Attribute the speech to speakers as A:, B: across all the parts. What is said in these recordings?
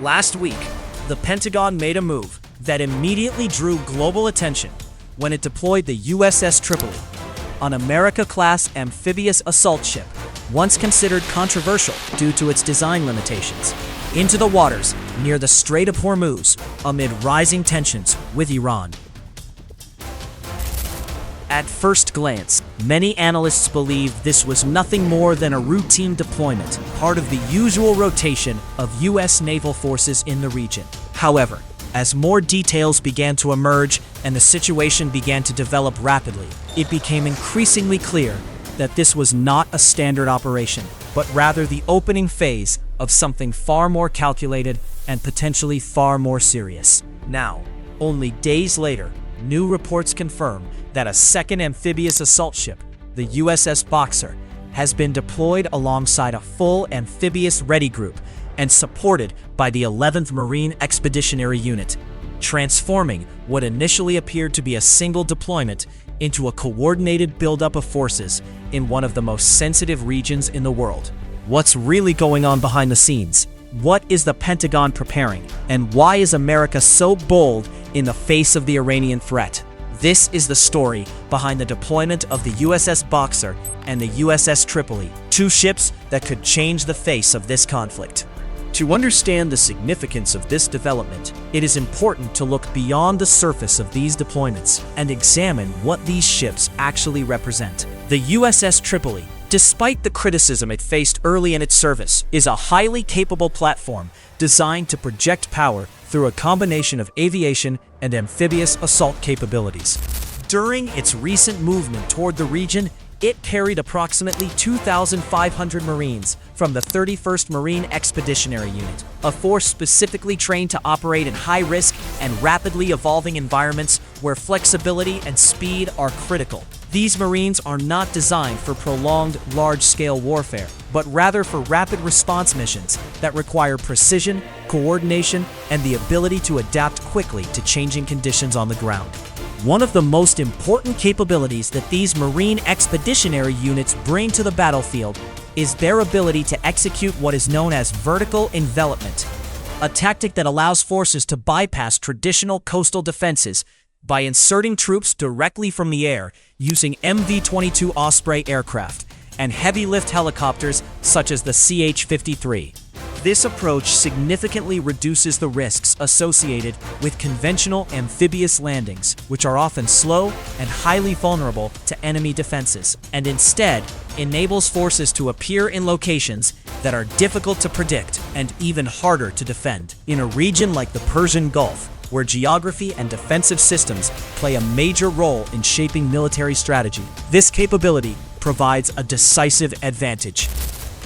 A: Last week, the Pentagon made a move that immediately drew global attention when it deployed the USS Tripoli, an America-class amphibious assault ship, once considered controversial due to its design limitations, into the waters near the Strait of Hormuz amid rising tensions with Iran. At first glance, many analysts believe this was nothing more than a routine deployment, part of the usual rotation of U.S. naval forces in the region. However, as more details began to emerge and the situation began to develop rapidly, it became increasingly clear that this was not a standard operation, but rather the opening phase of something far more calculated and potentially far more serious. Now, only days later, new reports confirm that a second amphibious assault ship, the USS Boxer, has been deployed alongside a full Amphibious Ready Group and supported by the 11th Marine Expeditionary Unit, transforming what initially appeared to be a single deployment into a coordinated buildup of forces in one of the most sensitive regions in the world. What's really going on behind the scenes? What is the Pentagon preparing? And why is America so bold in the face of the Iranian threat? This is the story behind the deployment of the USS Boxer and the USS Tripoli, two ships that could change the face of this conflict. To understand the significance of this development, it is important to look beyond the surface of these deployments and examine what these ships actually represent. The USS Tripoli, despite the criticism it faced early in its service, is a highly capable platform designed to project power through a combination of aviation and amphibious assault capabilities. During its recent movement toward the region, it carried approximately 2,500 Marines from the 31st Marine Expeditionary Unit, a force specifically trained to operate in high-risk and rapidly evolving environments where flexibility and speed are critical. These Marines are not designed for prolonged, large-scale warfare, but rather for rapid response missions that require precision, coordination, and the ability to adapt quickly to changing conditions on the ground. One of the most important capabilities that these Marine Expeditionary Units bring to the battlefield is their ability to execute what is known as vertical envelopment, a tactic that allows forces to bypass traditional coastal defenses by inserting troops directly from the air using MV-22 Osprey aircraft and heavy-lift helicopters such as the CH-53. This approach significantly reduces the risks associated with conventional amphibious landings, which are often slow and highly vulnerable to enemy defenses, and instead enables forces to appear in locations that are difficult to predict and even harder to defend. In a region like the Persian Gulf, where geography and defensive systems play a major role in shaping military strategy, this capability provides a decisive advantage.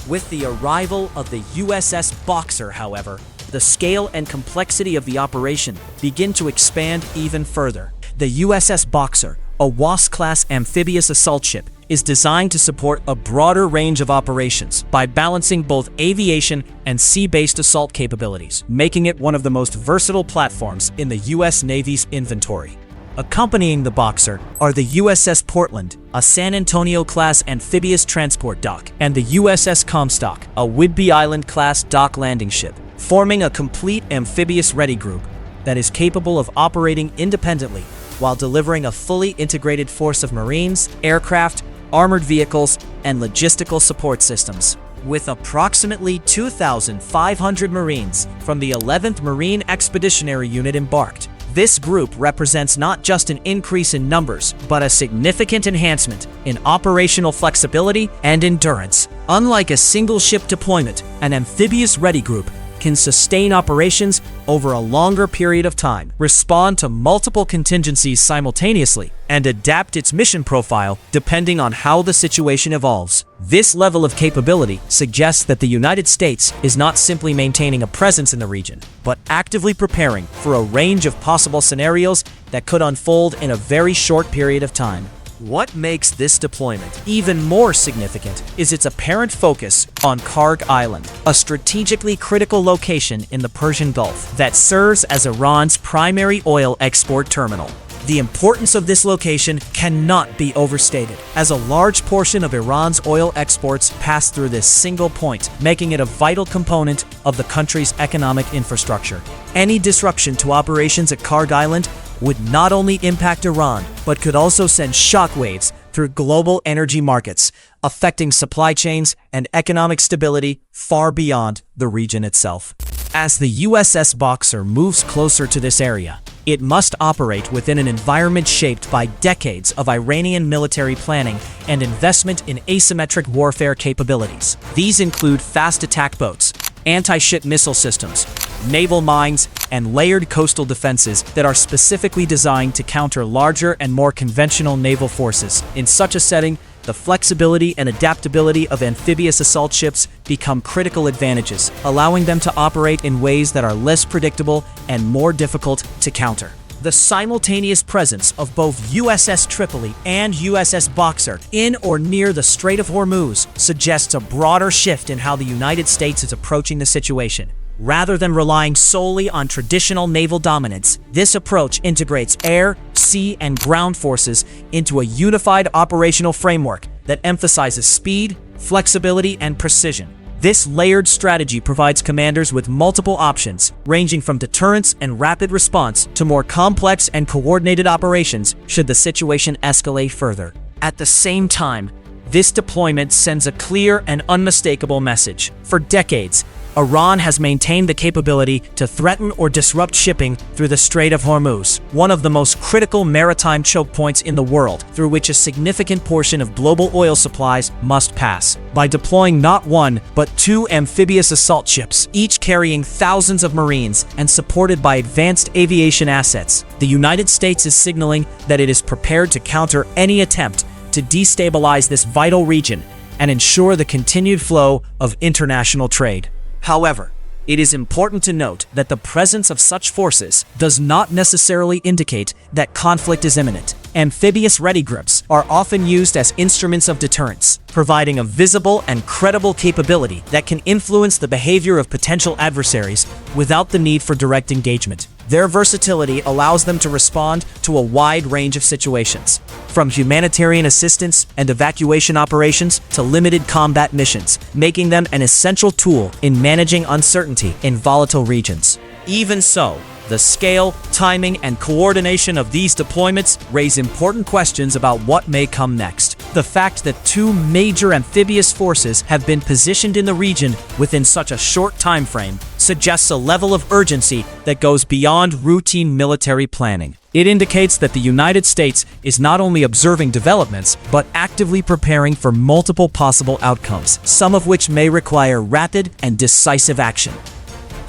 A: With the arrival of the USS Boxer, however, the scale and complexity of the operation begin to expand even further. The USS Boxer, a WASP-class amphibious assault ship, is designed to support a broader range of operations by balancing both aviation and sea-based assault capabilities, making it one of the most versatile platforms in the U.S. Navy's inventory. Accompanying the Boxer are the USS Portland, a San Antonio-class amphibious transport dock, and the USS Comstock, a Whidbey Island-class dock landing ship, forming a complete amphibious ready group that is capable of operating independently while delivering a fully integrated force of Marines, aircraft, armored vehicles, and logistical support systems. With approximately 2,500 Marines from the 11th Marine Expeditionary Unit embarked, this group represents not just an increase in numbers, but a significant enhancement in operational flexibility and endurance. Unlike a single ship deployment, an amphibious ready group can sustain operations over a longer period of time, respond to multiple contingencies simultaneously, and adapt its mission profile depending on how the situation evolves. This level of capability suggests that the United States is not simply maintaining a presence in the region, but actively preparing for a range of possible scenarios that could unfold in a very short period of time. What makes this deployment even more significant is its apparent focus on Kharg Island, a strategically critical location in the Persian Gulf that serves as Iran's primary oil export terminal. The importance of this location cannot be overstated, as a large portion of Iran's oil exports pass through this single point, making it a vital component of the country's economic infrastructure. Any disruption to operations at Kharg Island would not only impact Iran, but could also send shockwaves through global energy markets, affecting supply chains and economic stability far beyond the region itself. As the USS Boxer moves closer to this area, it must operate within an environment shaped by decades of Iranian military planning and investment in asymmetric warfare capabilities. These include fast attack boats, anti-ship missile systems, naval mines, and layered coastal defenses that are specifically designed to counter larger and more conventional naval forces. In such a setting, the flexibility and adaptability of amphibious assault ships become critical advantages, allowing them to operate in ways that are less predictable and more difficult to counter. The simultaneous presence of both USS Tripoli and USS Boxer in or near the Strait of Hormuz suggests a broader shift in how the United States is approaching the situation. Rather than relying solely on traditional naval dominance, this approach integrates air, sea, and ground forces into a unified operational framework that emphasizes speed, flexibility, and precision. This layered strategy provides commanders with multiple options, ranging from deterrence and rapid response to more complex and coordinated operations should the situation escalate further. At the same time, this deployment sends a clear and unmistakable message. For decades, Iran has maintained the capability to threaten or disrupt shipping through the Strait of Hormuz, one of the most critical maritime choke points in the world, through which a significant portion of global oil supplies must pass. By deploying not one, but two amphibious assault ships, each carrying thousands of Marines and supported by advanced aviation assets, the United States is signaling that it is prepared to counter any attempt to destabilize this vital region and ensure the continued flow of international trade. However, it is important to note that the presence of such forces does not necessarily indicate that conflict is imminent. Amphibious ready groups are often used as instruments of deterrence, providing a visible and credible capability that can influence the behavior of potential adversaries without the need for direct engagement. Their versatility allows them to respond to a wide range of situations, from humanitarian assistance and evacuation operations to limited combat missions, making them an essential tool in managing uncertainty in volatile regions. Even so, the scale, timing, and coordination of these deployments raise important questions about what may come next. The fact that two major amphibious forces have been positioned in the region within such a short time frame suggests a level of urgency that goes beyond routine military planning. It indicates that the United States is not only observing developments, but actively preparing for multiple possible outcomes, some of which may require rapid and decisive action.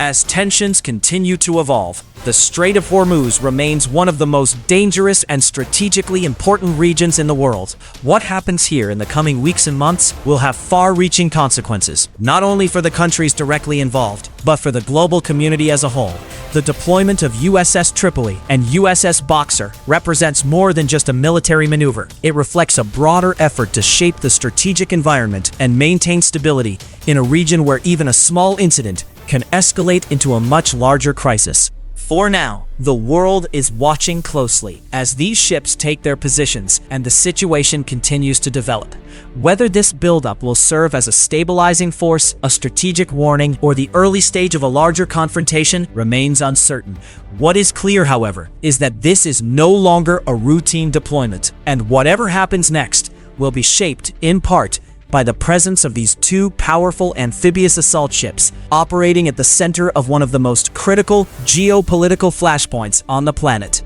A: As tensions continue to evolve, the Strait of Hormuz remains one of the most dangerous and strategically important regions in the world. What happens here in the coming weeks and months will have far-reaching consequences, not only for the countries directly involved, but for the global community as a whole. The deployment of USS Tripoli and USS Boxer represents more than just a military maneuver. It reflects a broader effort to shape the strategic environment and maintain stability in a region where even a small incident can escalate into a much larger crisis. For now, the world is watching closely as these ships take their positions and the situation continues to develop. Whether this buildup will serve as a stabilizing force, a strategic warning, or the early stage of a larger confrontation remains uncertain. What is clear, however, is that this is no longer a routine deployment, and whatever happens next will be shaped, in part, by the presence of these two powerful amphibious assault ships operating at the center of one of the most critical geopolitical flashpoints on the planet.